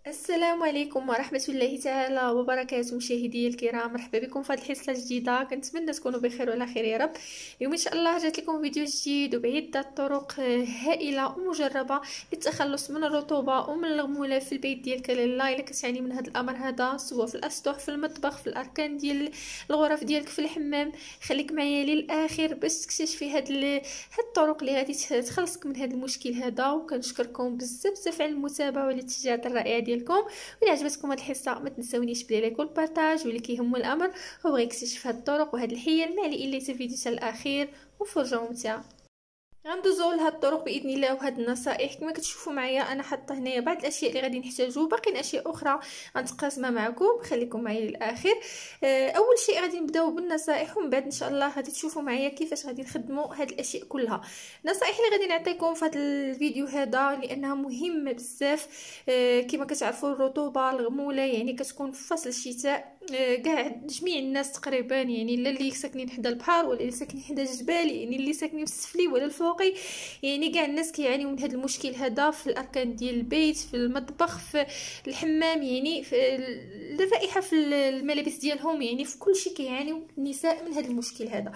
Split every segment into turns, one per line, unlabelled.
السلام عليكم ورحمة الله تعالى وبركاته. مشاهدي الكرام، مرحبا بكم في هذه الحصة الجديدة. كنتمنى تكونوا بخير وعلى خير يا رب. اليوم ان شاء الله جات لكم فيديو جديد وبعدة طرق هائلة ومجربة للتخلص من الرطوبة ومن الغموله في البيت ديالك لالا الا كتعاني من هذا الامر هذا، سواء في الاسطح، في المطبخ، في الاركان ديال الغرف ديالك، في الحمام. خليك معايا للاخر باش تكتشفي هاد الطرق اللي غادي تخلصك من هذا المشكل هذا. وكنشكركم بزاف على المتابعة والاتجاهات الرائعة ديالكم. وإلا عجبتكم هاد الحصه ما تنسونيش باللايك والبارطاج، واللي كيهمو الامر هو يكتشف هاد الطرق وهاد الحيل. ما عليه الا الفيديو حتى الاخير وفرجه ممتعه. غندوزو لهاد الطرق باذن الله وهاد النصائح. كما كتشوفوا معايا انا حاطه هنايا بعض الاشياء اللي غادي نحتاجو، باقيين اشياء اخرى غنتقاسمها معكم. خليكم معايا للاخر. اول شيء غادي نبداو بالنصائح، ومن بعد ان شاء الله غادي تشوفوا معايا كيفاش غادي نخدموا هاد الاشياء كلها. النصائح اللي غادي نعطيكم في هذا الفيديو هذا لانها مهمه بزاف. كما كتعرفوا الرطوبه الغموله يعني كتكون في فصل الشتاء. كاع جميع الناس تقريبا، يعني لا اللي ساكنين حدا البحر ولا اللي ساكنين حدا الجبال، يعني اللي ساكنين في السفلي ولا الفوقي، يعني كاع الناس كيعانيو من هذا المشكل هذا في الاركان ديال البيت، في المطبخ، في الحمام، يعني في الرائحه في الملابس ديالهم، يعني في كل شيء كيعانيو النساء من هذا المشكل هذا.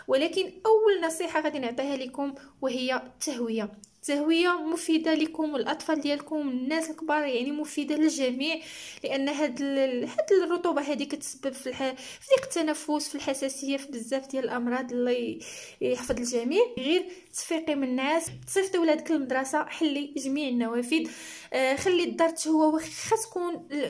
ولكن اول نصيحه غادي نعطيها لكم وهي التهويه. التهويه مفيده لكم والاطفال ديالكم، الناس الكبار، يعني مفيده للجميع. لان هاد الرطوبه هذه كتسبب في ضيق التنفس، في الحساسيه، في بزاف ديال الامراض. الله يحفظ الجميع. غير تفيقي من الناس، تصيفطي ولادك للمدرسه، حلي جميع النوافذ. خلي الدار تهوى،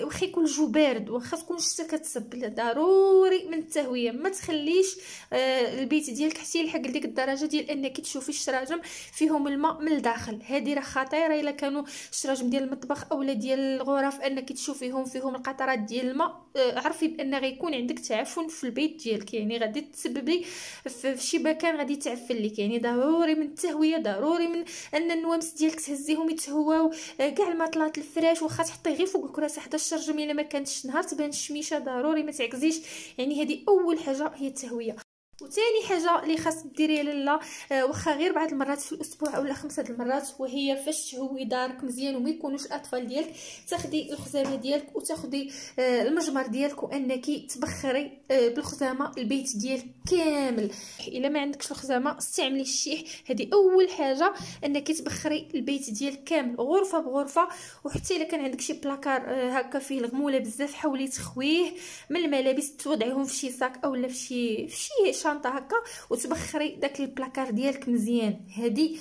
واخا يكون الجو بارد، واخا تكون الشتا كتسب، ضروري من التهويه. ما تخليش البيت ديالك حتى يلحق لديك الدرجه ديال انك تشوفي الشراجم فيهم الماء من الداخل. هذه راه خطيره. الا كانوا الشراجم ديال المطبخ اولا ديال الغرف انك تشوفيهم فيهم القطرات ديال الماء، عرفي بان غيكون عندك تعفن في البيت ديالك، يعني غادي تسببي في شي مكان غادي تعفن لك. يعني ضروري من التهويه، ضروري من ان النوامس ديالك تهزيهم يتهواو. كاع المطلات، الفراش، واخا تحطي غير فوق الكراسه حتى الشرجم الا ما كانتش نهار تبان الشميشه، ضروري ما تعكزيش. يعني هذه اول حاجه هي التهويه. وثاني حاجه اللي خاص ديريها لالا، واخا غير بعض المرات في الاسبوع اولا 5 المرات، وهي فاش تهوي دارك مزيان وما يكونوش الاطفال ديالك، تاخدي الخزامه ديالك وتاخدي المجمر ديالك وانك تبخري بالخزامه البيت ديالك كامل. الا ما عندكش الخزامه استعملي الشيح. هذه اول حاجه، انك تبخري البيت ديالك كامل غرفه بغرفه. وحتى الا كان عندك شي بلاكار هكا فيه الغموله بزاف، حاولي تخويه من الملابس، توضعيهم في شي صاك اولا في شي شنطه هكا، وتبخري داك البلاكار ديالك مزيان. هذه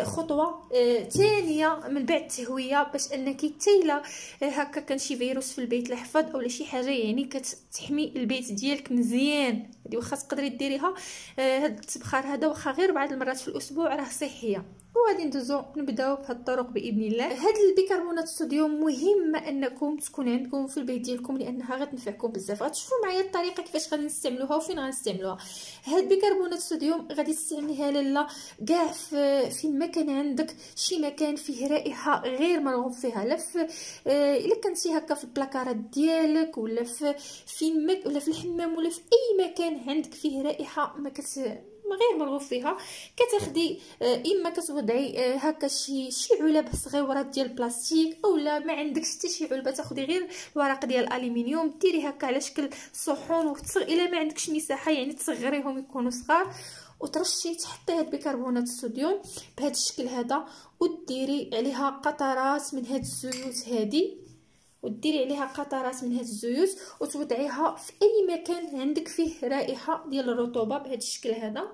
خطوه ثانيه من بعد التهويه، باش انك تيلا هكا كان شي فيروس في البيت لحفظ اولا شي حاجه، يعني كتحمي البيت ديالك مزيان. هذه واخا تقدري ديريها هذا التبخار هذا واخا غير بعض المرات في الاسبوع، راه صحيه. وغادي ندوزو نبداو بهاد الطرق باذن الله. هاد البيكربونات الصوديوم مهم انكم تكون عندكم في البيت ديالكم، لانها غتنفعكم بزاف. غتشوفوا معايا الطريقه كيفاش غادي نستعملوها وفين غنستعملوها. هاد بيكربونات الصوديوم غادي تستعمليها لالا كاع فين ما كان عندك شي مكان فيه رائحه غير مرغوب فيها، لا الا كنتي هكا في البلاكارات ديالك ولا فين ما، ولا في الحمام، ولا في اي مكان عندك فيه رائحه غير مرغوب فيها. كتاخدي اما كتوضعي هكا شي علب صغيره ديال البلاستيك، اولا ما عندكش حتى شي علبه تاخدي غير الورق ديال الالومنيوم، ديري هكا على شكل صحون، الا ما عندكش مساحه يعني تصغريهم يكونوا صغار، وترشي تحطي هاد بيكربونات الصوديوم بهذا الشكل هذا، وديري عليها قطرات من هاد الزيوت هادي، وديري عليها قطرات من هاد الزيوت، وتوضعيها في اي مكان عندك فيه رائحه ديال الرطوبه بهذا الشكل هذا،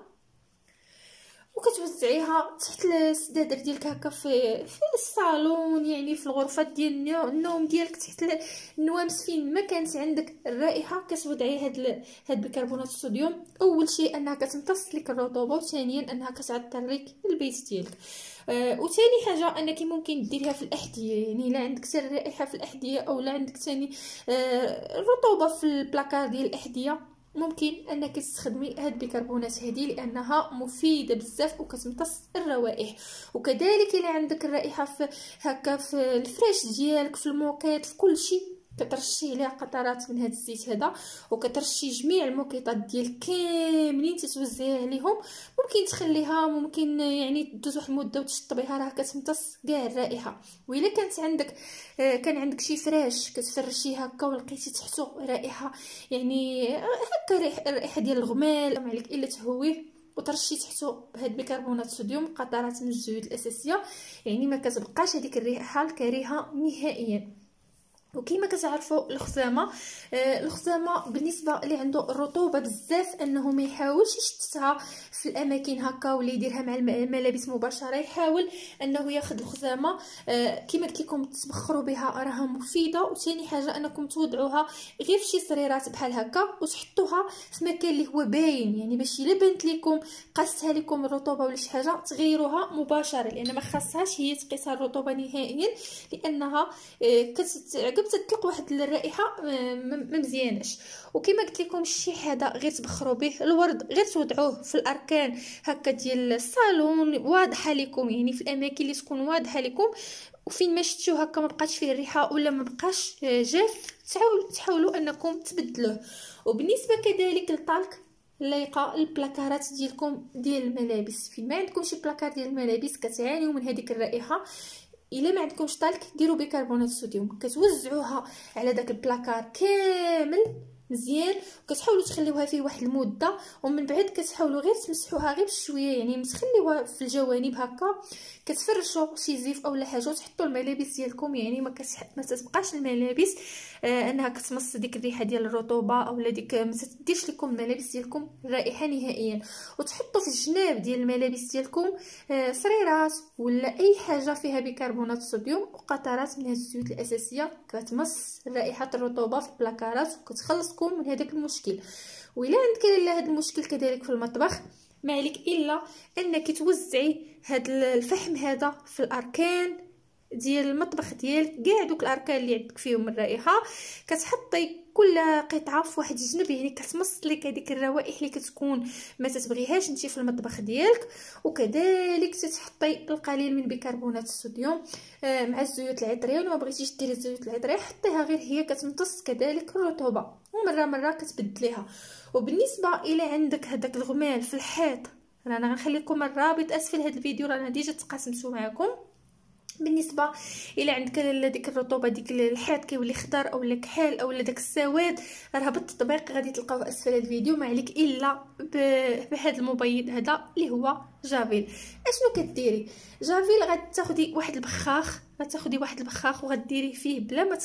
وكتوزعيها تحت السدادر ديالك هكا في الصالون، يعني في الغرفه ديال النوم ديالك، تحت النوامس، فين ما كانت عندك الرائحه كتوضعي هاد بيكربونات الصوديوم. اول شيء انها كتمتص لك الرطوبه، وثانيا انها كتعطر لك البيت ديالك. وثاني حاجه انك ممكن ديريها في الاحذيه، يعني الا عندك حتى الرائحه في الاحذيه اولا عندك ثاني الرطوبه في البلاكار ديال الاحذيه، ممكن انك تستخدمي هاد البيكربونات هذه لانها مفيده بزاف وكتمتص الروائح. وكذلك الا عندك الرائحه هكا في الفراش ديالك، في الموقيت، في كل شيء، كترشي عليها قطرات من هذا الزيت هذا، وكترشي جميع المقيطات ديال كاملين تتوزعيها عليهم. ممكن تخليها، ممكن يعني تدوز واحد المده وتشطبيها، راه كتمتص كاع الرائحه. والا كانت عندك كان عندك شي فراش كتفرشيه هكا ولقيتي تحتو رائحه يعني هكا رائحه ديال الغمال، ما عليك الا تهويه وترشي تحتو بهاد بيكربونات الصوديوم قطرات من الزيوت الاساسيه، يعني ما كتبقاش هذيك الريحه الكريهه نهائيا. وكما كتعرفوا الخزامه بالنسبه اللي عنده الرطوبه بزاف انه ما يحاولش يشتتها في الاماكن هكا ولا يديرها مع الملابس مباشره، يحاول انه ياخذ الخزامه كما قلت لكم تبخروا بها راها مفيده. وثاني حاجه انكم توضعوها غير في شي صريرات بحال هكا وتحطوها في مكان اللي هو باين، يعني باش الا بانت لكم قاستها لكم الرطوبه ولا شي حاجه تغيروها مباشره، لان ما خاصهاش هي تقيسها الرطوبه نهائيا، لانها تطلق واحد الرائحه ما مزياناش. وكما قلت لكم الشيء هذا غير تبخروا به. الورد غير توضعوه في الاركان هكا ديال الصالون واضحه لكم، يعني في الاماكن اللي تكون واضحه لكم، وفين ما شفتوه هكا ما بقاش فيه الريحه ولا ما بقاش جاف تحاولوا انكم تبدلوه. وبالنسبه كذلك للطلق لايقه البلاكارات ديالكم ديال الملابس، فين ما عندكم شي بلاكار ديال الملابس كتعانيو من هذيك الرائحه، الا ما عندكمش طلق ديروا بيكربونات الصوديوم، كتوزعوها على داك البلاكار كامل مزيان، وكتحاولوا تخليوها فيه واحد المده، ومن بعد كتحاولوا غير تمسحوها غير بشويه، يعني متخليوها في الجوانب هكا، كتفرشوا شي زيف اولا حاجه وتحطوا الملابس ديالكم، يعني ما تتبقاش الملابس انها كتمص ديك الريحه ديال الرطوبه اولا ديك ما تديش لكم الملابس ديالكم الرائحه نهائيا. وتحطوا في الجناب ديال الملابس ديالكم صريرات ولا اي حاجه فيها بيكربونات الصوديوم وقطرات من هذه الزيوت الاساسيه كتمص رائحه الرطوبه في البلاكارات وكتخلصكم من هذاك المشكل. وإلا عندك لا هذا المشكل كذلك في المطبخ، ما عليك الا انك توزعي هذا الفحم هذا في الاركان ديال المطبخ ديالك، كاع دوك الاركان اللي عندك فيهم الرائحه كتحطي كل قطعه في واحد الجنب، يعني كتمص لك هذيك الروائح اللي كتكون ما تتبغيهاش انت في المطبخ ديالك. وكذلك تحطي القليل من بيكربونات الصوديوم مع الزيوت العطريه، وما بغيتيش ديري الزيوت العطريه حطيها غير هي كتمتص كذلك الرطوبه، ومره كتبدليها. وبالنسبه الى عندك هذاك الغمال في الحيط، انا غنخلي لكم الرابط اسفل هذا الفيديو، رانا ديجا تقاسمته معكم. بالنسبه الى عندك ديك الرطوبه ديك الحيط كيولي خضر اولا كحال اولا داك السواد، راه بالتطبيق غادي تلقاوه اسفل هذا الفيديو. ما عليك الا بهذا المبيض هذا اللي هو جافيل. اشنو كديري؟ جافيل غتاخدي واحد البخاخ وغديريه فيه بلا ما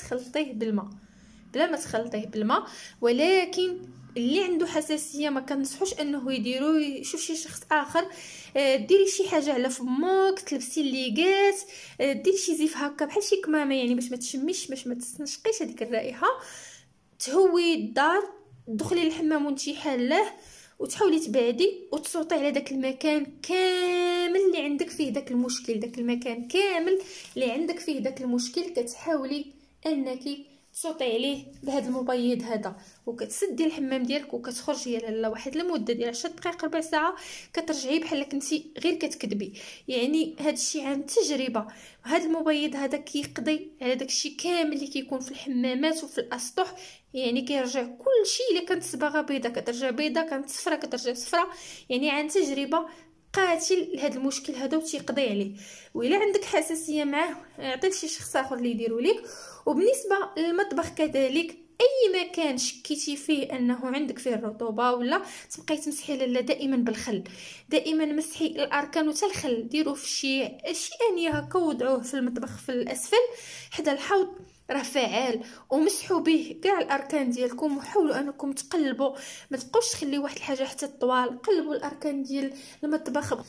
تخلطيه بالماء، ولكن اللي عنده حساسيه ما كنصحوش انه يديرو، يشوف شي شخص اخر. ديري شي حاجه على فمك، تلبسي الليغات، ديري شي زيف هكا بحال شي كمامه، يعني باش ما تشميش باش ما تستنشقيش هذيك الرائحه. تهوي الدار، تدخلي للحمام وانتي حالاه، وتحاولي تبعدي وتصوتي على داك المكان كامل اللي عندك فيه داك المشكل، كتحاولي انك تصوتي عليه بهذا المبيض هذا، وكتسدي الحمام ديالك وكتخرجي على واحد المده ديال 10 دقائق ربع ساعه، كترجعي بحال كنتي غير كتكذبي. يعني هذا الشيء عن تجربه. هذا المبيض هذا كيقضي على داكشي كامل اللي كيكون في الحمامات وفي الاسطح، يعني كيرجع كل شيء اللي كانت صباغه بيضه كترجع بيضه، كانت صفرا كترجع صفرا، يعني عن تجربه قاتل لهذا المشكل هذا وتيقضي عليه. وإلا عندك حساسيه معاه عطيه شي شخص اخر اللي يديروا لك. وبالنسبه للمطبخ كذلك، اي مكان شكيتي فيه انه عندك فيه الرطوبه ولا تبقاي تمسحي لاله دائما بالخل، دائما مسحي الاركان وتا الخل، ديروه في شي انيه هكا وضعوه في المطبخ في الاسفل حدا الحوض، راه فعال. ومسحوا به كاع الاركان ديالكم، وحاولوا انكم تقلبوا، ما تبقوش تخليو واحد الحاجه حتى الطوال، قلبوا الاركان ديال المطبخ.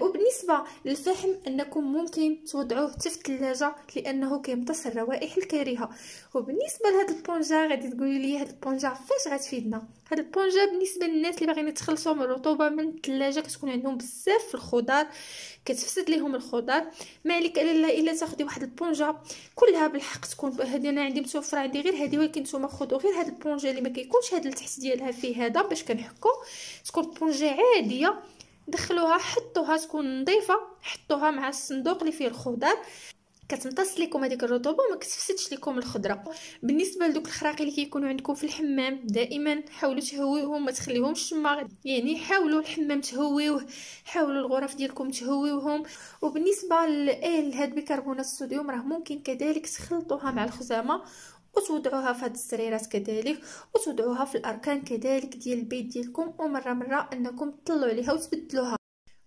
وبالنسبه للفحم انكم ممكن توضعوه حتى في الثلاجه لانه كيمتص الروائح الكريهه. وبالنسبه لهاد البونجا غادي تقولوا لي هاد البونجا فاش غتفيدنا؟ هاد البونجا بالنسبه للناس اللي باغيين يتخلصوا من الرطوبه من الثلاجه، كتكون عندهم بزاف في الخضار كتفسد ليهم الخضار، ما عليك الا تاخدي واحد البونجا كلها بالحق تكون هذه. انا عندي متوفره عندي غير هذه، ولكن نتوما خذوا غير هاد البونجا اللي ما كيكونش هاد التحت ديالها فيه هذا باش كنحكو، تكون بونجا عاديه، دخلوها حطوها تكون نظيفه، حطوها مع الصندوق اللي فيه الخضار، كتمتص لكم هذيك الرطوبه وما كتفسدش لكم الخضره. بالنسبه لدوك الخراقي اللي كيكونوا عندكم في الحمام، دائما حاولوا تهويوهم، ما تخليهمش تما، يعني حاولوا الحمام تهويوه، حاولوا الغرف ديالكم تهويوهم. وبالنسبه لهاد بيكربونات الصوديوم راه ممكن كذلك تخلطوها مع الخزامه وتوضعوها في هاد السريرات كذلك، وتوضعوها في الاركان كذلك ديال البيت ديالكم، ومره انكم تطلعوا عليها وتبدلوها.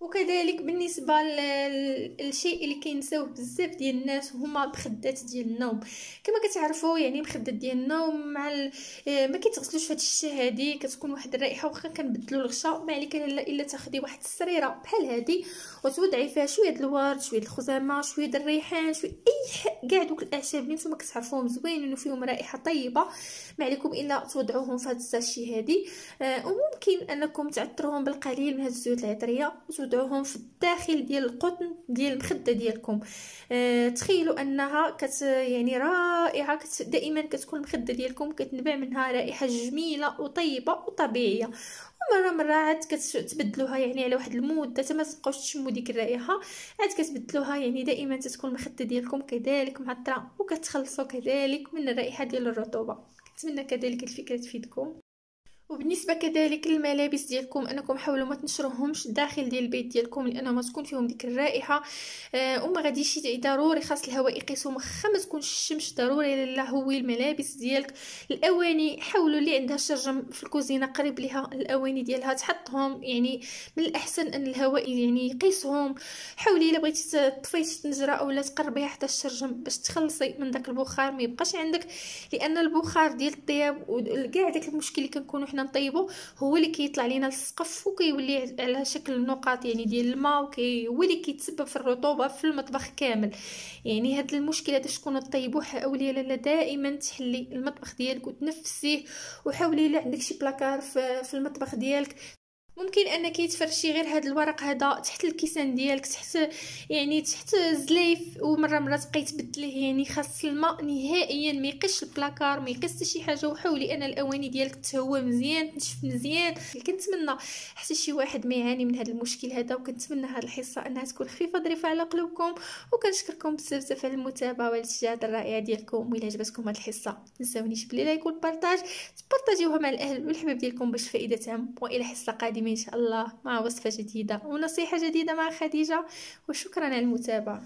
وكذلك بالنسبه للشيء اللي كينساوه بزاف ديال الناس هما مخدات ديال النوم. كما كتعرفوا يعني مخدات ديال النوم مع ما كيتغسلوش في هاد الشتا هادي، كتكون واحد الرائحه، واخا كنبدلوا الغشاء ما عليك الا تاخدي واحد السريره بحال هادي وتوضعي فيها شويه د الورد، شويه د الخزامه، شويه د الريحان، شويه كاع دوك الاعشاب اللي نتوما كتعرفوهم زوينين وفيهم رائحه طيبه، ما عليكم الا توضعوهم في هاد الساشي هادي. وممكن انكم تعطروهم بالقليل من هاد الزيوت العطريه وتوضعوهم في الداخل ديال القطن ديال المخده ديالكم. تخيلوا انها يعني رائعه، دائما كتكون المخده ديالكم كتنبع منها رائحه جميله وطيبه وطبيعيه. ومره عاد كتبدلوها يعني على واحد المده حتى ما تبقاوش تشموا ديك الرائحه، عاد كتبدلوها يعني دائما تتكون المخده ديالكم كذلك معطره، وكتخلصوا كذلك من الرائحه ديال الرطوبه. كنتمنى كذلك الفكره تفيدكم. وبالنسبه كذلك للملابس ديالكم، انكم حاولوا ما تنشروهمش داخل ديال البيت ديالكم، لانه ما تكون فيهم ديك الرائحه. وما غاديش ضروري خاص الهواء يقيسهم، واخا ما تكونش الشمس ضروري لا هوي الملابس ديالك. الاواني حاولوا اللي عندها شرجم في الكوزينه قريب ليها الاواني ديالها تحطهم، يعني من الاحسن ان الهواء يعني يقيسهم. حاولي الا بغيتي تطفيتي الطنجره اولا تقربيها حتى الشرجم باش تخلصي من داك البخار ما يبقاش عندك، لان البخار ديال الطياب وكاع داك المشكل اللي كنكونوا حنا نطيبو هو اللي كيطلع لينا للسقف وكيولي على شكل نقاط يعني ديال الماء، هو اللي كيتسبب في الرطوبه في المطبخ كامل. يعني هاد المشكل هذا تكونوا طيبوه، حاولي لا دائما تحلي المطبخ ديالك وتنفسيه. وحاولي الا عندك شي بلاكار في المطبخ ديالك، ممكن انك تفرشي غير هذا الورق هذا تحت الكيسان ديالك، تحت الزليف، ومره تبقاي تبدليه. يعني خاص الماء نهائيا ما يقيش البلاكار، ما يقيش حتى شي حاجه. وحاولي ان الاواني ديالك تهوى مزيان، تنشف مزيان. كنتمنى حتى شي واحد ما يعاني من هذا المشكل هذا، وكنتمنى هذه الحصه انها تكون خفيفه ظريفه على قلوبكم. وكنشكركم بزاف على المتابعه والاشتراك الرائع ديالكم. وإلا عجبتكم هذه الحصه تنساونيش بلي لايك والبارطاج، تبارطاجيوها مع الاهل والحباب ديالكم باش فائده تعم. والى حصه قادمه ان شاء الله مع وصفه جديده ونصيحه جديده مع خديجه. وشكرا على المتابعه.